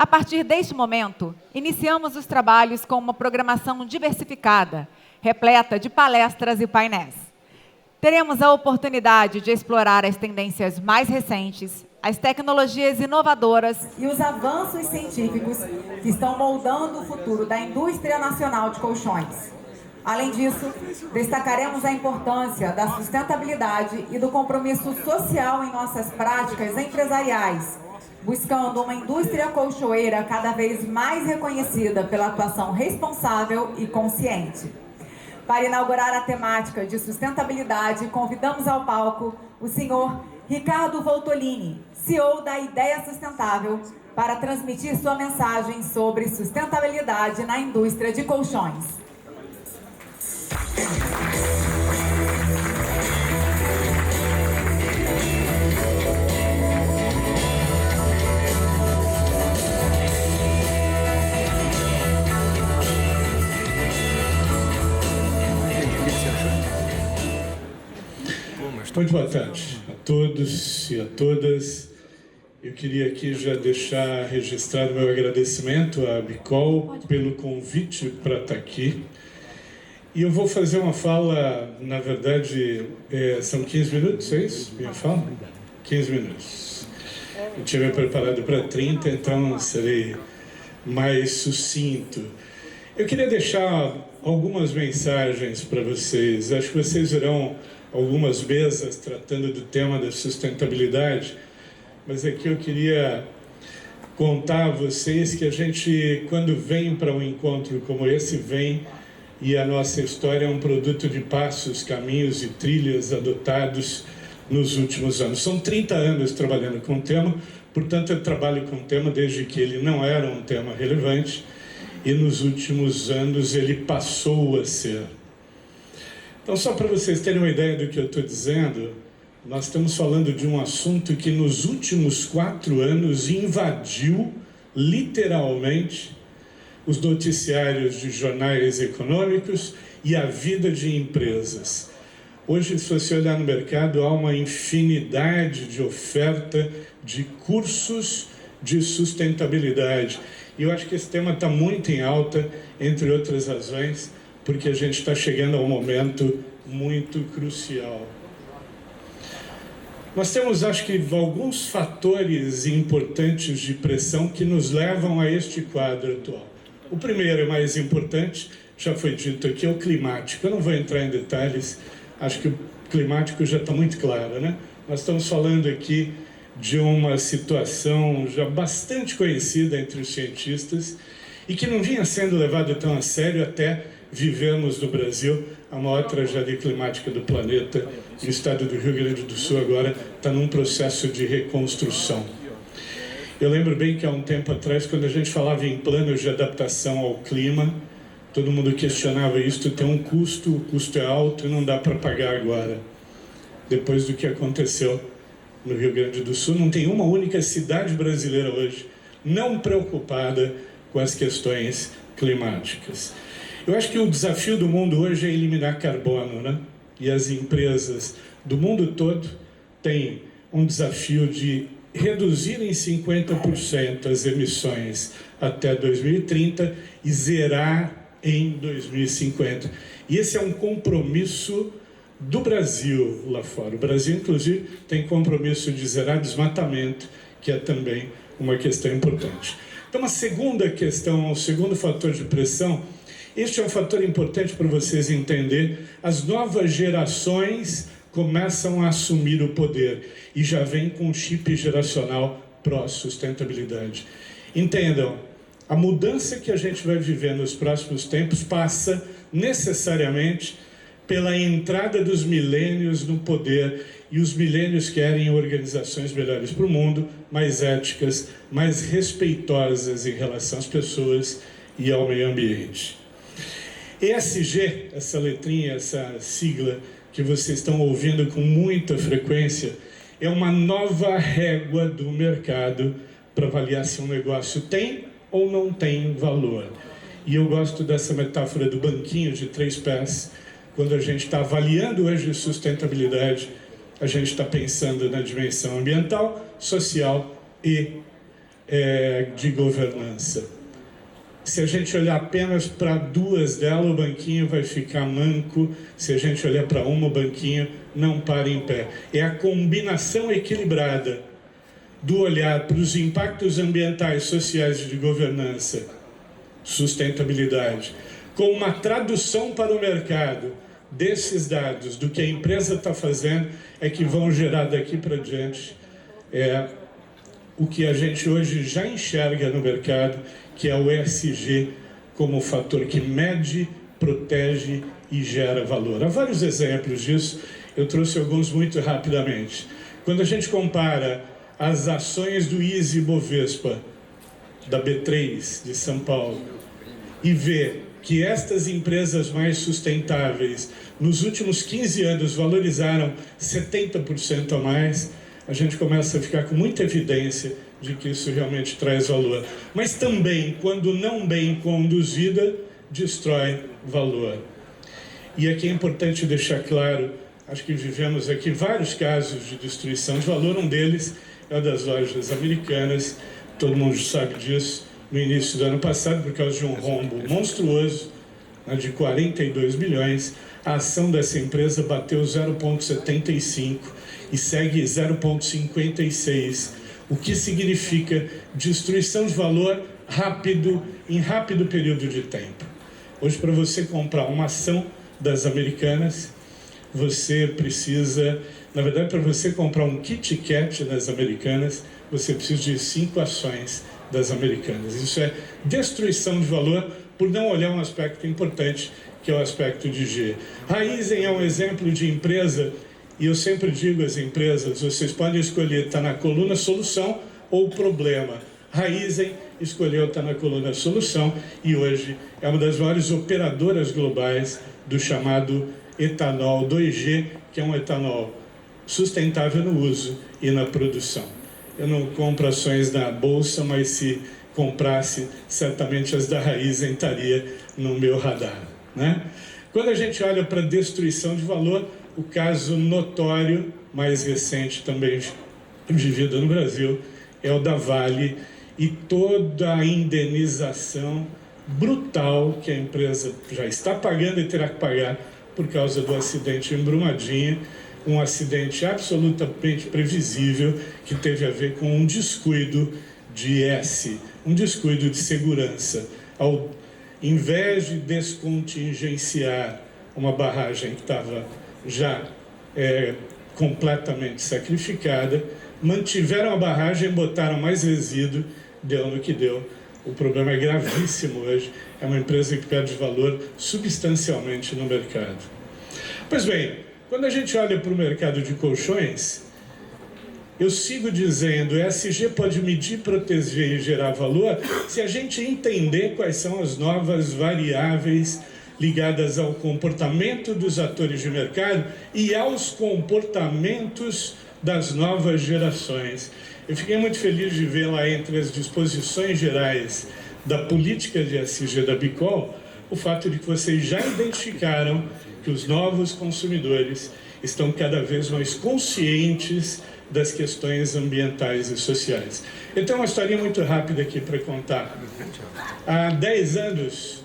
A partir deste momento, iniciamos os trabalhos com uma programação diversificada, repleta de palestras e painéis. Teremos a oportunidade de explorar as tendências mais recentes, as tecnologias inovadoras e os avanços científicos que estão moldando o futuro da indústria nacional de colchões. Além disso, destacaremos a importância da sustentabilidade e do compromisso social em nossas práticas empresariais, buscando uma indústria colchoeira cada vez mais reconhecida pela atuação responsável e consciente. Para inaugurar a temática de sustentabilidade, convidamos ao palco o senhor Ricardo Voltolini, CEO da Ideia Sustentável, para transmitir sua mensagem sobre sustentabilidade na indústria de colchões. Muito boa tarde a todos e a todas. Eu queria aqui já deixar registrado meu agradecimento à Bicol pelo convite para estar aqui. E eu vou fazer uma fala, na verdade, são 15 minutos, é isso? Minha fala? 15 minutos. Eu tinha me preparado para 30, então serei mais sucinto. Eu queria deixar algumas mensagens para vocês. Acho que vocês verão algumas mesas tratando do tema da sustentabilidade, mas aqui eu queria contar a vocês que a gente, quando vem para um encontro como esse, vem e a nossa história é um produto de passos, caminhos e trilhas adotados nos últimos anos. São 30 anos trabalhando com o tema, portanto eu trabalho com o tema desde que ele não era um tema relevante e nos últimos anos ele passou a ser. Então, só para vocês terem uma ideia do que eu estou dizendo, nós estamos falando de um assunto que nos últimos 4 anos invadiu, literalmente, os noticiários de jornais econômicos e a vida de empresas. Hoje, se você olhar no mercado, há uma infinidade de oferta de cursos de sustentabilidade. E eu acho que esse tema está muito em alta, entre outras razões, porque a gente está chegando a um momento muito crucial. Nós temos, acho que, alguns fatores importantes de pressão que nos levam a este quadro atual. O primeiro e mais importante, já foi dito aqui, é o climático. Eu não vou entrar em detalhes, acho que o climático já está muito claro, né? Nós estamos falando aqui de uma situação já bastante conhecida entre os cientistas e que não vinha sendo levada tão a sério até vivemos no Brasil a maior tragédia climática do planeta. O estado do Rio Grande do Sul agora está num processo de reconstrução. Eu lembro bem que há um tempo atrás, quando a gente falava em planos de adaptação ao clima, todo mundo questionava isso, tem um custo, o custo é alto e não dá para pagar agora. Depois do que aconteceu no Rio Grande do Sul, não tem uma única cidade brasileira hoje não preocupada com as questões climáticas. Eu acho que o desafio do mundo hoje é eliminar carbono, né? E as empresas do mundo todo têm um desafio de reduzir em 50% as emissões até 2030 e zerar em 2050. E esse é um compromisso do Brasil lá fora. O Brasil, inclusive, tem compromisso de zerar desmatamento, que é também uma questão importante. Então, uma segunda questão, um segundo fator de pressão. Este é um fator importante para vocês entenderem. As novas gerações começam a assumir o poder e já vem com um chip geracional pró-sustentabilidade. Entendam, a mudança que a gente vai viver nos próximos tempos passa necessariamente pela entrada dos milênios no poder, e os milênios querem organizações melhores para o mundo, mais éticas, mais respeitosas em relação às pessoas e ao meio ambiente. ESG, essa letrinha, essa sigla que vocês estão ouvindo com muita frequência, é uma nova régua do mercado para avaliar se um negócio tem ou não tem valor. E eu gosto dessa metáfora do banquinho de 3 pés. Quando a gente está avaliando hoje sustentabilidade, a gente está pensando na dimensão ambiental, social e de governança. Se a gente olhar apenas para duas delas, o banquinho vai ficar manco. Se a gente olhar para uma, o banquinho não para em pé. É a combinação equilibrada do olhar para os impactos ambientais, sociais e de governança, sustentabilidade, com uma tradução para o mercado desses dados, do que a empresa está fazendo, é que vão gerar daqui para diante o que a gente hoje já enxerga no mercado, que é o ESG como fator que mede, protege e gera valor. Há vários exemplos disso, eu trouxe alguns muito rapidamente. Quando a gente compara as ações do ISE Bovespa, da B3 de São Paulo, e vê que estas empresas mais sustentáveis, nos últimos 15 anos, valorizaram 70% a mais, a gente começa a ficar com muita evidência de que isso realmente traz valor. Mas também, quando não bem conduzida, destrói valor. E aqui é importante deixar claro, acho que vivemos aqui vários casos de destruição de valor, um deles é o das lojas americanas, todo mundo sabe disso, no início do ano passado, por causa de um rombo monstruoso, de 42 bilhões, a ação dessa empresa bateu 0,75 e segue 0,56, o que significa destruição de valor rápido, em rápido período de tempo. Hoje, para você comprar uma ação das americanas, você precisa, na verdade, para você comprar um Kit Kat das americanas, você precisa de 5 ações das americanas. Isso é destruição de valor por não olhar um aspecto importante, que é o aspecto de G. Raizen é um exemplo de empresa, e eu sempre digo às empresas, vocês podem escolher estar na coluna solução ou problema. Raizen escolheu estar na coluna solução e hoje é uma das maiores operadoras globais do chamado etanol 2G, que é um etanol sustentável no uso e na produção. Eu não compro ações na bolsa, mas se comprasse, certamente as da Raizen estaria no meu radar, né? Quando a gente olha para a destruição de valor, o caso notório, mais recente também vivido no Brasil, é o da Vale e toda a indenização brutal que a empresa já está pagando e terá que pagar por causa do acidente em Brumadinho, um acidente absolutamente previsível que teve a ver com um descuido de um descuido de segurança. Ao invés de descontingenciar uma barragem que estava já completamente sacrificada, mantiveram a barragem, botaram mais resíduo, deu no que deu. O problema é gravíssimo hoje, é uma empresa que perde valor substancialmente no mercado. Pois bem, quando a gente olha para o mercado de colchões, eu sigo dizendo, ESG pode medir, proteger e gerar valor se a gente entender quais são as novas variáveis ligadas ao comportamento dos atores de mercado e aos comportamentos das novas gerações. Eu fiquei muito feliz de ver lá entre as disposições gerais da política de ESG da Bicol, o fato de que vocês já identificaram que os novos consumidores estão cada vez mais conscientes das questões ambientais e sociais. Eu tenho uma historinha muito rápida aqui para contar. Há 10 anos,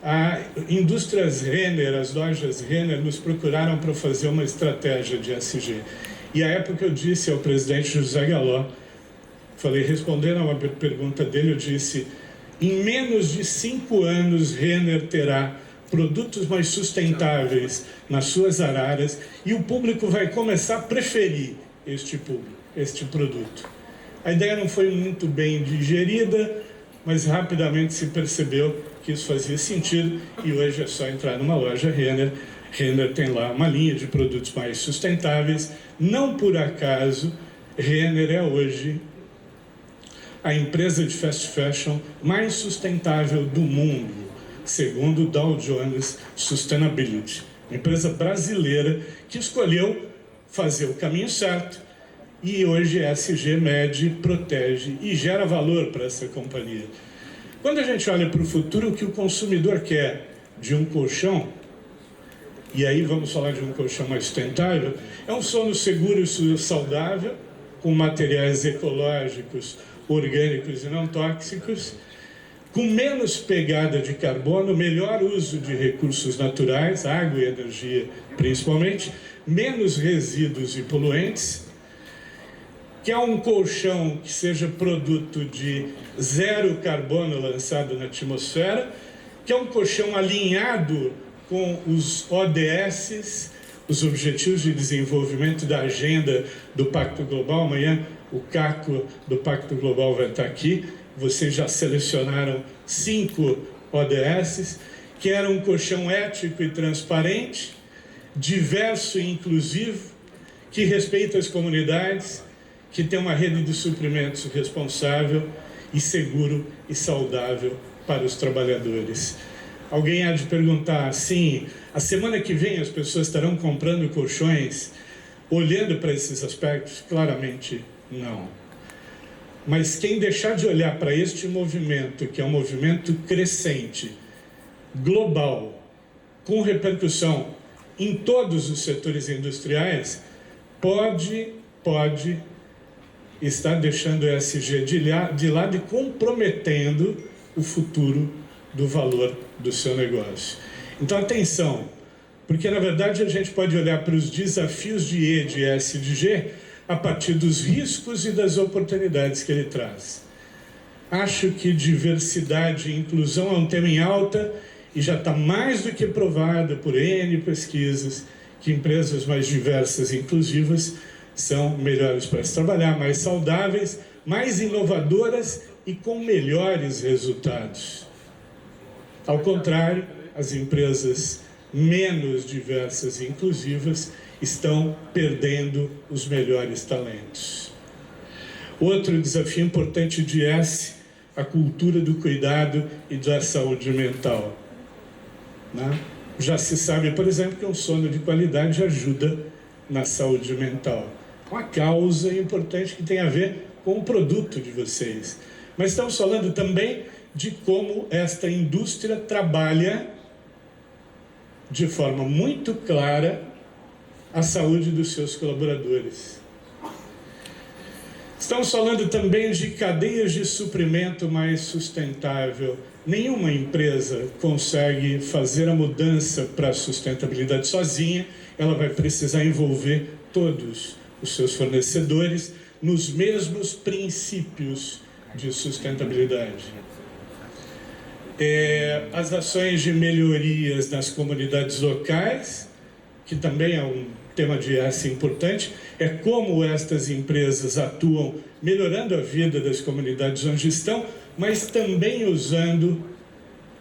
a Indústrias Renner, as lojas Renner, nos procuraram para fazer uma estratégia de ESG. E à época eu disse ao presidente José Galó, falei, respondendo a uma pergunta dele, eu disse, em menos de 5 anos, Renner terá produtos mais sustentáveis nas suas araras e o público vai começar a preferir este produto. A ideia não foi muito bem digerida, mas rapidamente se percebeu que isso fazia sentido e hoje é só entrar numa loja Renner. Renner tem lá uma linha de produtos mais sustentáveis. Não por acaso, Renner é hoje a empresa de fast fashion mais sustentável do mundo, segundo o Dow Jones Sustainability. Uma empresa brasileira que escolheu fazer o caminho certo e hoje a ESG mede, protege e gera valor para essa companhia. Quando a gente olha para o futuro, o que o consumidor quer de um colchão, e aí vamos falar de um colchão mais sustentável, é um sono seguro e saudável, com materiais ecológicos orgânicos e não tóxicos, com menos pegada de carbono, melhor uso de recursos naturais, água e energia principalmente, menos resíduos e poluentes, que é um colchão que seja produto de zero carbono lançado na atmosfera, que é um colchão alinhado com os ODS, os Objetivos de Desenvolvimento da Agenda do Pacto Global. Amanhã o Caco do Pacto Global vai estar aqui. Vocês já selecionaram 5 ODS, que era um colchão ético e transparente, diverso e inclusivo, que respeita as comunidades, que tem uma rede de suprimentos responsável e seguro e saudável para os trabalhadores. Alguém há de perguntar assim, a semana que vem as pessoas estarão comprando colchões olhando para esses aspectos? Claramente não. Mas quem deixar de olhar para este movimento, que é um movimento crescente, global, com repercussão em todos os setores industriais, pode estar deixando o ESG de lado e comprometendo o futuro do valor do seu negócio. Então, atenção, porque na verdade a gente pode olhar para os desafios de E, de S e de G a partir dos riscos e das oportunidades que ele traz. Acho que diversidade e inclusão é um tema em alta e já está mais do que provado por N pesquisas que empresas mais diversas e inclusivas são melhores para se trabalhar, mais saudáveis, mais inovadoras e com melhores resultados. Ao contrário, as empresas menos diversas e inclusivas estão perdendo os melhores talentos. Outro desafio importante de S, a cultura do cuidado e da saúde mental. Já se sabe, por exemplo, que um sono de qualidade ajuda na saúde mental. Uma causa importante que tem a ver com o produto de vocês. Mas estamos falando também de como esta indústria trabalha de forma muito clara a saúde dos seus colaboradores. Estamos falando também de cadeias de suprimento mais sustentável. Nenhuma empresa consegue fazer a mudança para a sustentabilidade sozinha, ela vai precisar envolver todos os seus fornecedores nos mesmos princípios de sustentabilidade. As ações de melhorias nas comunidades locais, que também é um tema de ESG importante, é como estas empresas atuam melhorando a vida das comunidades onde estão, mas também usando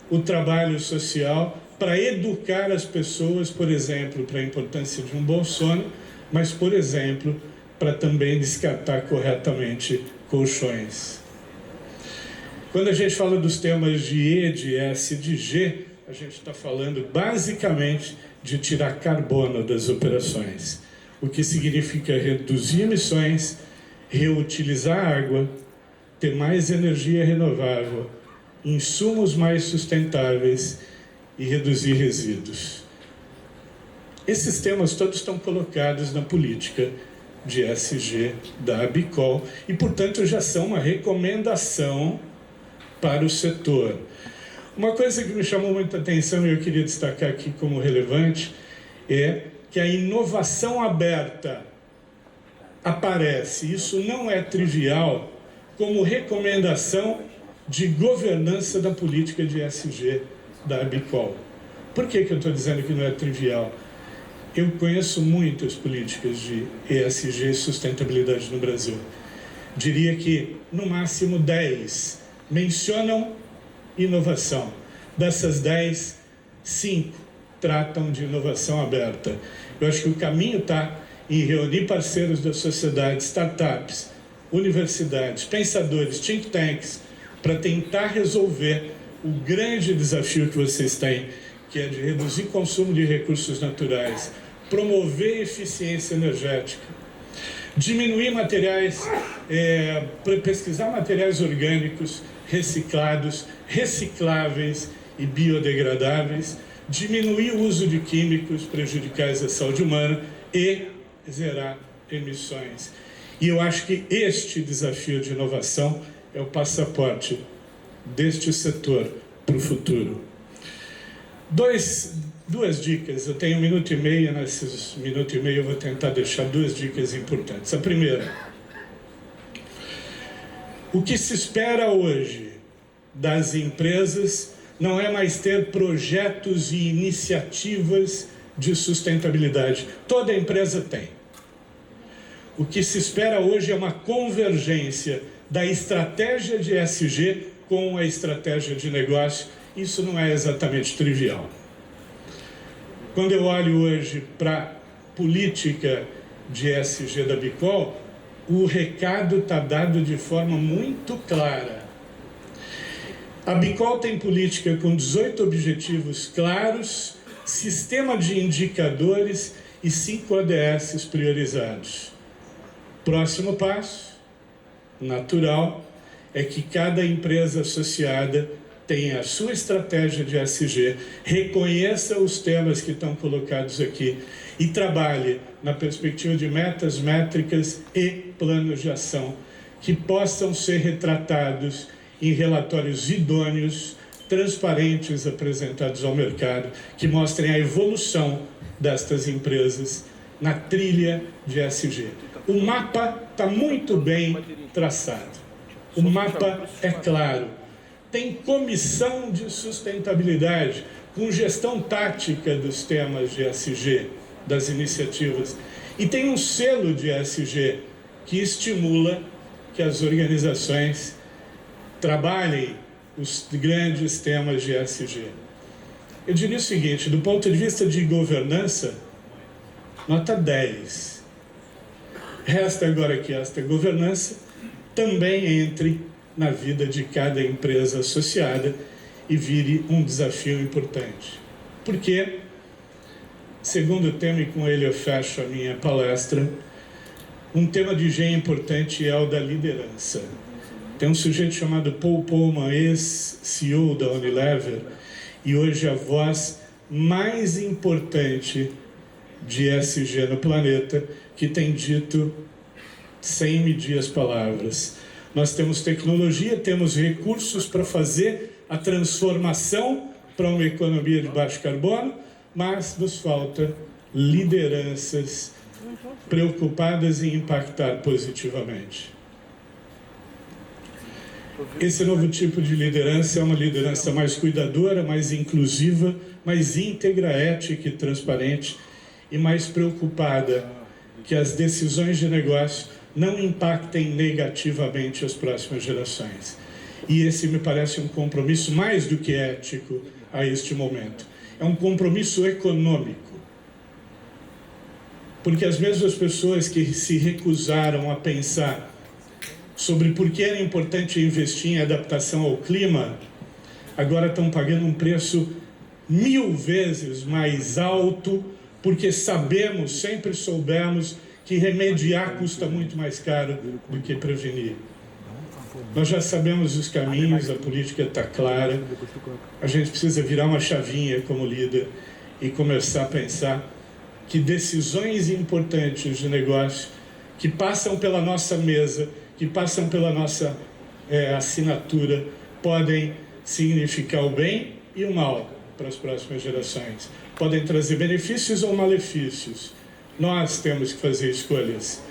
o trabalho social para educar as pessoas, por exemplo, para a importância de um bom sono, mas, por exemplo, para também descartar corretamente colchões. Quando a gente fala dos temas de E, de S e de G, a gente está falando basicamente de tirar carbono das operações, o que significa reduzir emissões, reutilizar água, ter mais energia renovável, insumos mais sustentáveis e reduzir resíduos. Esses temas todos estão colocados na política de ESG da ABICOL e, portanto, já são uma recomendação para o setor. Uma coisa que me chamou muita atenção e eu queria destacar aqui como relevante é que a inovação aberta aparece, isso não é trivial, como recomendação de governança da política de ESG da ABICOL. Por que eu estou dizendo que não é trivial? Eu conheço muitas políticas de ESG e sustentabilidade no Brasil. Diria que, no máximo, 10 mencionam inovação. Dessas 10, 5 tratam de inovação aberta. Eu acho que o caminho está em reunir parceiros da sociedade, startups, universidades, pensadores, think tanks, para tentar resolver o grande desafio que vocês têm, que é de reduzir o consumo de recursos naturais, promover eficiência energética, diminuir materiais, pesquisar materiais orgânicos, reciclados, recicláveis e biodegradáveis, diminuir o uso de químicos prejudiciais à saúde humana e zerar emissões. E eu acho que este desafio de inovação é o passaporte deste setor para o futuro. Duas dicas, eu tenho 1 minuto e meio, nesses 1 minuto e meio eu vou tentar deixar 2 dicas importantes. A primeira, o que se espera hoje das empresas não é mais ter projetos e iniciativas de sustentabilidade. Toda empresa tem. O que se espera hoje é uma convergência da estratégia de ESG com a estratégia de negócio. Isso não é exatamente trivial. Quando eu olho hoje para a política de ESG da Bicol, o recado está dado de forma muito clara. A Bicol tem política com 18 objetivos claros, sistema de indicadores e 5 ODS priorizados. Próximo passo, natural, é que cada empresa associada tenha a sua estratégia de ESG, reconheça os temas que estão colocados aqui e trabalhe na perspectiva de metas, métricas e planos de ação que possam ser retratados em relatórios idôneos, transparentes, apresentados ao mercado, que mostrem a evolução destas empresas na trilha de ESG. O mapa está muito bem traçado. O mapa é claro. Tem comissão de sustentabilidade com gestão tática dos temas de ESG, das iniciativas. E tem um selo de ESG que estimula que as organizações trabalhem os grandes temas de ESG. Eu diria o seguinte, do ponto de vista de governança, nota 10. Resta agora que esta governança também entre na vida de cada empresa associada e vire um desafio importante. Porque, segundo tema, e com ele eu fecho a minha palestra, um tema de engenho importante é o da liderança. Tem um sujeito chamado Paul Polman, ex-CEO da Unilever, e hoje a voz mais importante de ESG no planeta, que tem dito, sem medir as palavras: nós temos tecnologia, temos recursos para fazer a transformação para uma economia de baixo carbono, mas nos falta lideranças preocupadas em impactar positivamente. Esse novo tipo de liderança é uma liderança mais cuidadora, mais inclusiva, mais íntegra, ética e transparente, e mais preocupada que as decisões de negócio não impactem negativamente as próximas gerações. E esse me parece um compromisso mais do que ético a este momento. É um compromisso econômico. Porque as mesmas pessoas que se recusaram a pensar sobre por que era importante investir em adaptação ao clima, agora estão pagando um preço 1000 vezes mais alto, porque sabemos, sempre soubemos, que remediar custa muito mais caro do que prevenir. Nós já sabemos os caminhos, a política está clara, a gente precisa virar uma chavinha como líder e começar a pensar que decisões importantes de negócio que passam pela nossa mesa, que passam pela nossa assinatura, podem significar o bem e o mal para as próximas gerações. Podem trazer benefícios ou malefícios. Nós temos que fazer escolhas.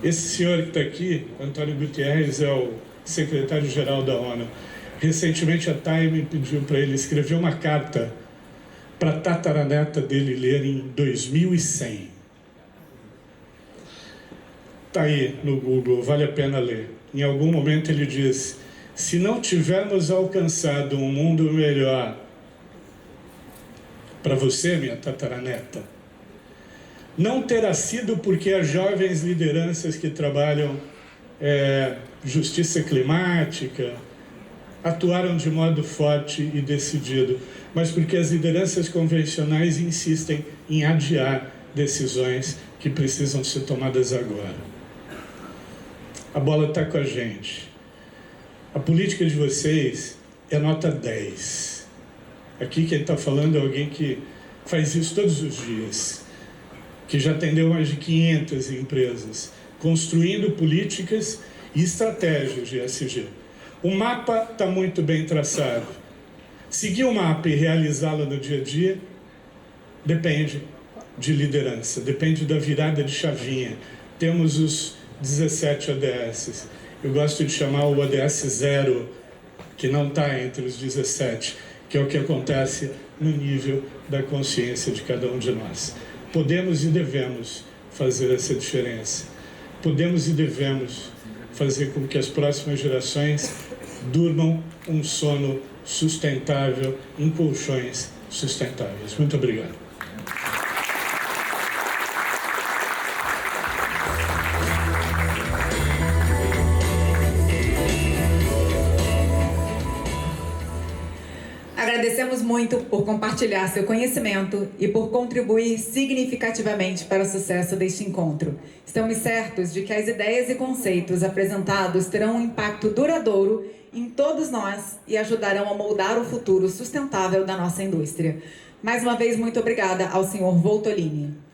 Esse senhor que está aqui, Antônio Guterres, é o secretário-geral da ONU. Recentemente a Time pediu para ele escrever uma carta para a tataraneta dele ler em 2100. Está aí no Google, vale a pena ler. Em algum momento ele diz: se não tivermos alcançado um mundo melhor para você, minha tataraneta, não terá sido porque as jovens lideranças que trabalham justiça climática atuaram de modo forte e decidido, mas porque as lideranças convencionais insistem em adiar decisões que precisam ser tomadas agora. A bola está com a gente. A política de vocês é nota 10. Aqui quem está falando é alguém que faz isso todos os dias, que já atendeu mais de 500 empresas, construindo políticas e estratégias de ESG. O mapa está muito bem traçado. Seguir o mapa e realizá-lo no dia a dia depende de liderança, depende da virada de chavinha. Temos os 17 ODS. Eu gosto de chamar o ODS 0, que não está entre os 17, que é o que acontece no nível da consciência de cada um de nós. Podemos e devemos fazer essa diferença. Podemos e devemos fazer com que as próximas gerações durmam um sono sustentável, em colchões sustentáveis. Muito obrigado. Agradecemos muito por compartilhar seu conhecimento e por contribuir significativamente para o sucesso deste encontro. Estamos certos de que as ideias e conceitos apresentados terão um impacto duradouro em todos nós e ajudarão a moldar o futuro sustentável da nossa indústria. Mais uma vez, muito obrigada ao Sr. Voltolini.